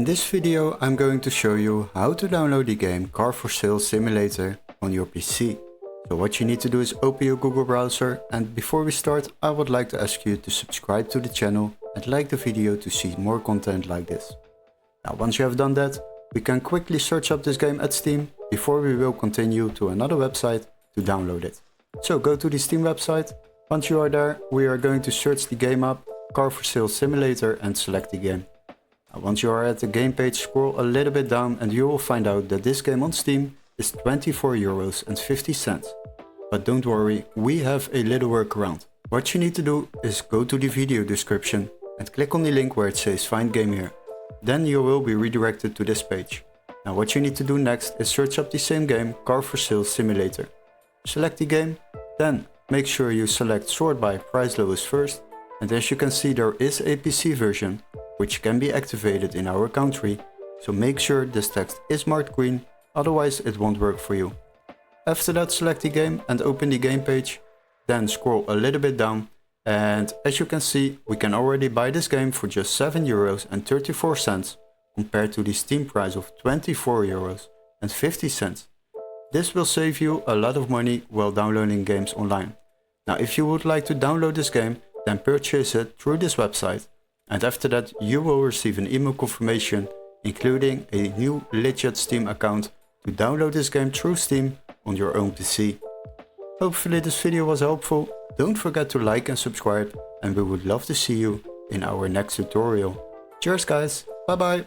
In this video I'm going to show you how to download the game Car for Sale Simulator on your PC. So what you need to do is open your Google browser, and before we start I would like to ask you to subscribe to the channel and like the video to see more content like this. Now once you have done that, we can quickly search up this game at Steam before we will continue to another website to download it. So go to the Steam website. Once you are there, we are going to search the game up, Car for Sale Simulator, and select the game. Once you are at the game page, scroll a little bit down and you will find out that this game on Steam is €24.50. But don't worry, we have a little workaround. What you need to do is go to the video description and click on the link where it says find game here. Then you will be redirected to this page. Now what you need to do next is search up the same game, Car for Sale Simulator. Select the game, then make sure you select sort by price lowest first, and as you can see there is a PC version which can be activated in our country, so make sure this text is marked green, otherwise it won't work for you. After that, select the game and open the game page, then scroll a little bit down, and as you can see we can already buy this game for just €7.34 compared to the Steam price of €24.50. This will save you a lot of money while downloading games online. Now if you would like to download this game, then purchase it through this website. And after that you will receive an email confirmation including a new legit Steam account to download this game through Steam on your own PC. Hopefully this video was helpful. Don't forget to like and subscribe, and we would love to see you in our next tutorial. Cheers guys, bye bye!